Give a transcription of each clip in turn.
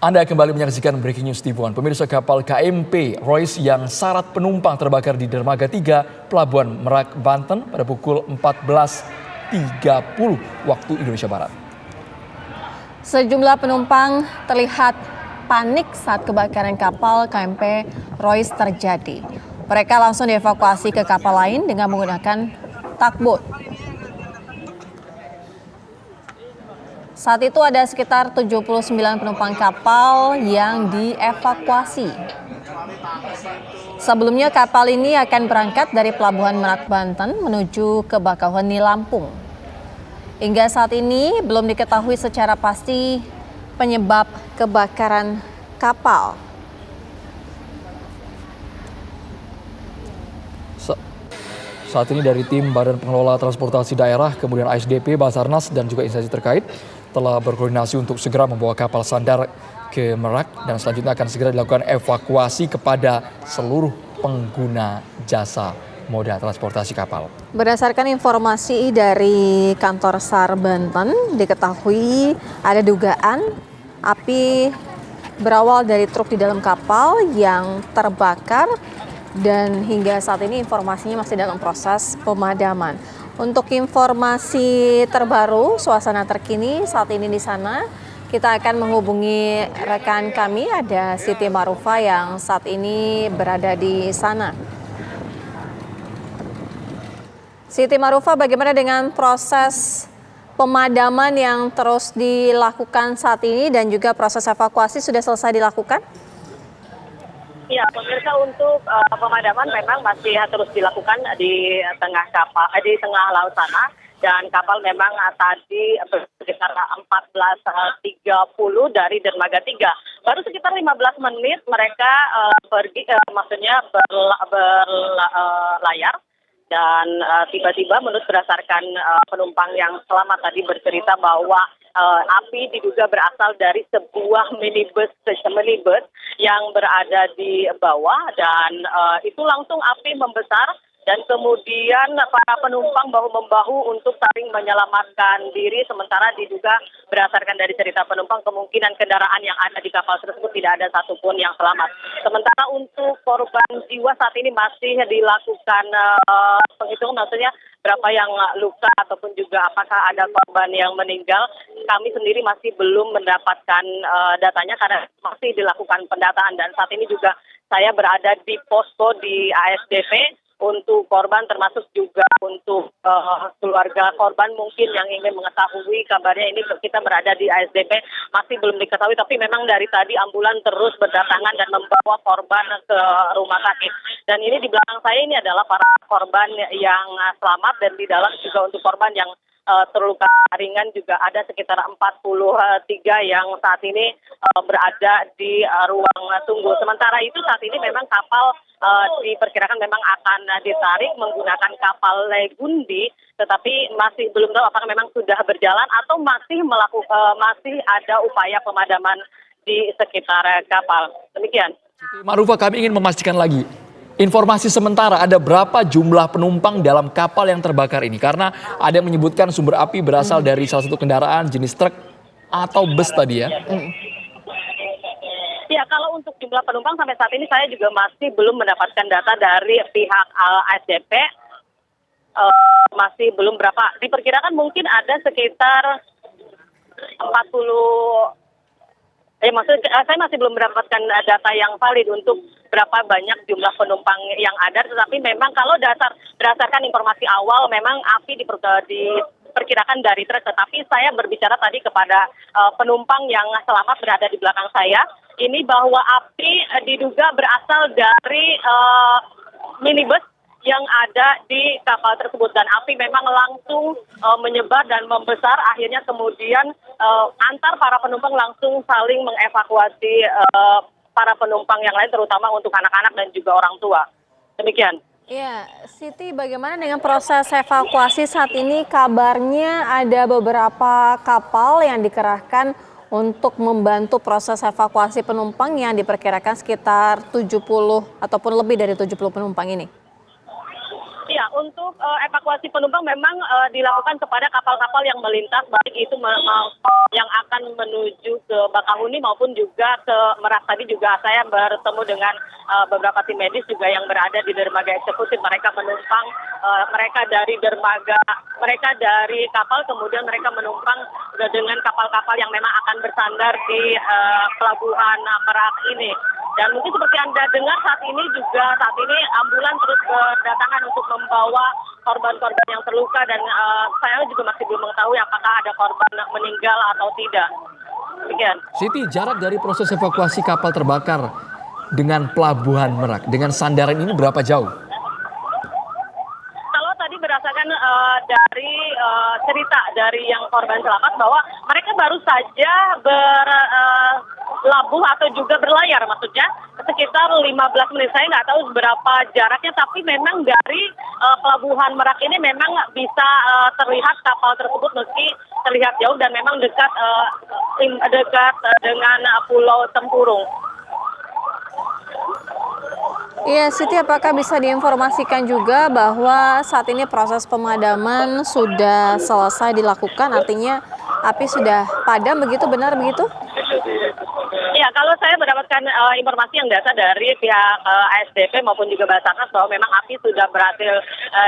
Anda kembali menyaksikan Breaking News TV1. Pemirsa, kapal KMP Royce yang syarat penumpang terbakar di Dermaga 3 Pelabuhan Merak, Banten pada pukul 14.30 waktu Indonesia Barat. Sejumlah penumpang terlihat panik saat kebakaran kapal KMP Royce terjadi. Mereka langsung dievakuasi ke kapal lain dengan menggunakan tugboat. Saat itu ada sekitar 79 penumpang kapal yang dievakuasi. Sebelumnya kapal ini akan berangkat dari Pelabuhan Merak, Banten menuju ke Bakauheni, Lampung. Hingga saat ini belum diketahui secara pasti penyebab kebakaran kapal. Saat ini dari tim Badan Pengelola Transportasi Daerah, kemudian ASDP, Basarnas, dan juga instansi terkait telah berkoordinasi untuk segera membawa kapal sandar ke Merak dan selanjutnya akan segera dilakukan evakuasi kepada seluruh pengguna jasa moda transportasi kapal. Berdasarkan informasi dari kantor SAR Banten, diketahui ada dugaan api berawal dari truk di dalam kapal yang terbakar dan hingga saat ini informasinya masih dalam proses pemadaman. Untuk informasi terbaru, suasana terkini saat ini di sana, kita akan menghubungi rekan kami, ada Siti Marufa yang saat ini berada di sana. Siti Marufa, bagaimana dengan proses pemadaman yang terus dilakukan saat ini dan juga proses evakuasi sudah selesai dilakukan? Ya, pemirsa, untuk pemadaman memang masih terus dilakukan di tengah kapal, di tengah laut sana, dan kapal memang tadi sekitar 14.30 dari Dermaga 3. Baru sekitar 15 menit mereka pergi, maksudnya berlayar. Dan tiba-tiba menurut berdasarkan penumpang yang selamat tadi bercerita bahwa api diduga berasal dari sebuah minibus yang berada di bawah dan itu langsung api membesar dan kemudian para penumpang bahu-membahu untuk saling menyelamatkan diri, sementara diduga berdasarkan dari cerita penumpang kemungkinan kendaraan yang ada di kapal tersebut tidak ada satupun yang selamat. Sementara untuk korban jiwa saat ini masih dilakukan penghitungan, maksudnya berapa yang luka ataupun juga apakah ada korban yang meninggal. Kami sendiri masih belum mendapatkan datanya karena masih dilakukan pendataan, dan saat ini juga saya berada di posko di ASDP untuk korban, termasuk juga untuk keluarga korban mungkin yang ingin mengetahui kabarnya. Ini kita berada di ASDP, masih belum diketahui, tapi memang dari tadi ambulan terus berdatangan dan membawa korban ke rumah sakit. Dan ini di belakang saya ini adalah para korban yang selamat, dan di dalam juga untuk korban yang terluka ringan juga ada sekitar 43 yang saat ini berada di ruang tunggu. Sementara itu saat ini memang kapal diperkirakan memang akan ditarik menggunakan kapal Legundi, tetapi masih belum tahu apakah memang sudah berjalan atau masih ada upaya pemadaman di sekitar kapal. Demikian. Marufa, kami ingin memastikan lagi. Informasi sementara, ada berapa jumlah penumpang dalam kapal yang terbakar ini? Karena ada yang menyebutkan sumber api berasal dari salah satu kendaraan jenis truk atau bus tadi ya. Ya, kalau untuk jumlah penumpang sampai saat ini saya juga masih belum mendapatkan data dari pihak ASDP. Masih belum berapa. Diperkirakan mungkin ada sekitar 40. Saya masih belum mendapatkan data yang valid untuk berapa banyak jumlah penumpang yang ada, tetapi memang kalau berdasarkan informasi awal memang api diperkirakan dari truk, tetapi saya berbicara tadi kepada penumpang yang selamat berada di belakang saya, ini bahwa api diduga berasal dari minibus yang ada di kapal tersebut, dan api memang langsung menyebar dan membesar. Akhirnya kemudian antar para penumpang langsung saling mengevakuasi para penumpang yang lain, terutama untuk anak-anak dan juga orang tua. Demikian. Ya, Siti, bagaimana dengan proses evakuasi saat ini? Kabarnya ada beberapa kapal yang dikerahkan untuk membantu proses evakuasi penumpang yang diperkirakan sekitar 70 ataupun lebih dari 70 penumpang ini. Iya, Ya, untuk evakuasi penumpang memang dilakukan kepada kapal-kapal yang melintas, baik itu yang akan menuju ke Bakahuni maupun juga ke Merak. Tadi juga saya bertemu dengan beberapa tim medis juga yang berada di dermaga eksekutif. Mereka menumpang, mereka dari kapal, kemudian mereka menumpang dengan kapal-kapal yang memang akan bersandar di pelabuhan Merak ini. Dan mungkin seperti Anda dengar saat ini ambulan terus berdatangan untuk membawa korban-korban yang terluka, dan saya juga masih belum mengetahui apakah ada korban meninggal atau tidak. Demikian. Siti, jarak dari proses evakuasi kapal terbakar dengan pelabuhan Merak, dengan sandaran ini berapa jauh? Kalau tadi berdasarkan dari cerita dari yang korban selamat bahwa mereka baru saja berlabuh atau juga berlayar, maksudnya sekitar 15 menit. Saya nggak tahu berapa jaraknya, tapi memang dari pelabuhan Merak ini memang bisa terlihat kapal tersebut meski terlihat jauh dan memang dekat dengan Pulau Tempurung. Iya, Siti, apakah bisa diinformasikan juga bahwa saat ini proses pemadaman sudah selesai dilakukan, artinya api sudah padam, begitu, benar begitu? Ya, kalau saya mendapatkan informasi yang dasar dari pihak ASDP maupun juga Basarnas bahwa memang api sudah berhasil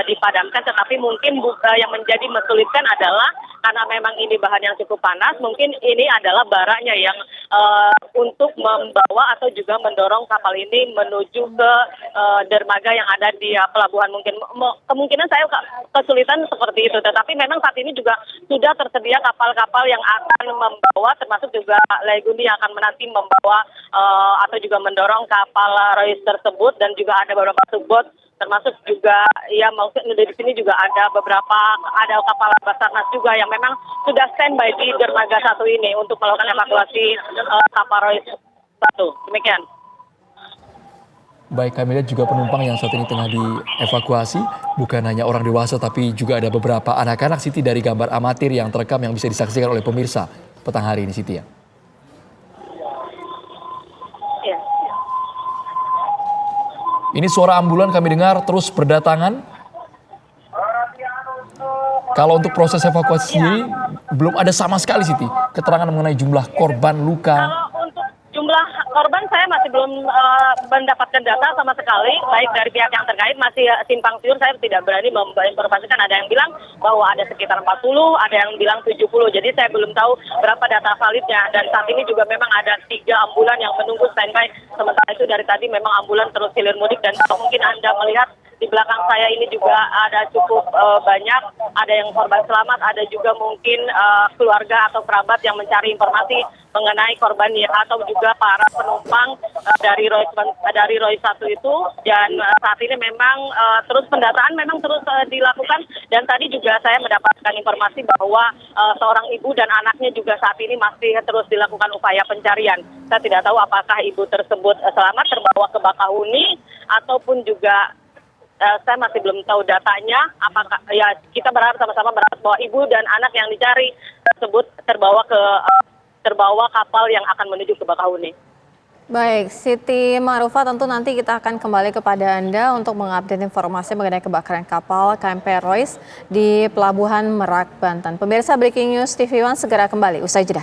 dipadamkan, tetapi mungkin yang menjadi menyulitkan adalah karena memang ini bahan yang cukup panas, mungkin ini adalah baraknya yang untuk membawa atau juga mendorong kapal ini menuju ke dermaga yang ada di pelabuhan. Kemungkinan saya kesulitan seperti itu, tetapi memang saat ini juga sudah tersedia kapal-kapal yang akan membawa, termasuk juga Legundi yang akan nanti membawa atau juga mendorong kapal Royce tersebut, dan juga ada beberapa subbot, termasuk juga ya maksud di sini juga ada kapal Basarnas juga yang memang sudah standby di dermaga 1 ini untuk melakukan evakuasi kapal Royce 1. Demikian. Baik, kami lihat juga penumpang yang saat ini tengah dievakuasi, bukan hanya orang dewasa tapi juga ada beberapa anak-anak, Siti, dari gambar amatir yang terekam yang bisa disaksikan oleh pemirsa petang hari ini, Siti, ya. Ini suara ambulan kami dengar terus berdatangan. Kalau untuk proses evakuasi sendiri belum ada sama sekali, Siti, keterangan mengenai jumlah korban luka. Kalau untuk jumlah korban saya masih belum mendapatkan data sama sekali, baik dari pihak yang terkait, masih simpang siur, saya tidak berani menginformasikan. Ada yang bilang bahwa ada sekitar 40, ada yang bilang 70, jadi saya belum tahu berapa data validnya. Dan saat ini juga memang ada 3 ambulan yang menunggu standby, sementara itu dari tadi memang ambulan terus hilir mudik, dan mungkin Anda melihat di belakang saya ini juga ada cukup banyak, ada yang korban selamat, ada juga mungkin keluarga atau kerabat yang mencari informasi mengenai korban atau juga para penumpang dari Royce 1 itu. Dan saat ini memang terus pendataan memang terus dilakukan, dan tadi juga saya mendapatkan informasi bahwa seorang ibu dan anaknya juga saat ini masih terus dilakukan upaya pencarian. Saya tidak tahu apakah ibu tersebut selamat terbawa ke Bakahuni ataupun juga saya masih belum tahu datanya. Apakah ya kita sama-sama berharap bahwa ibu dan anak yang dicari tersebut terbawa kapal yang akan menuju ke Bakahuni. Baik, Siti Ma'rufah, tentu nanti kita akan kembali kepada Anda untuk mengupdate informasi mengenai kebakaran kapal KMP Royce di Pelabuhan Merak, Banten. Pemirsa, Breaking News TV One segera kembali usai jeda.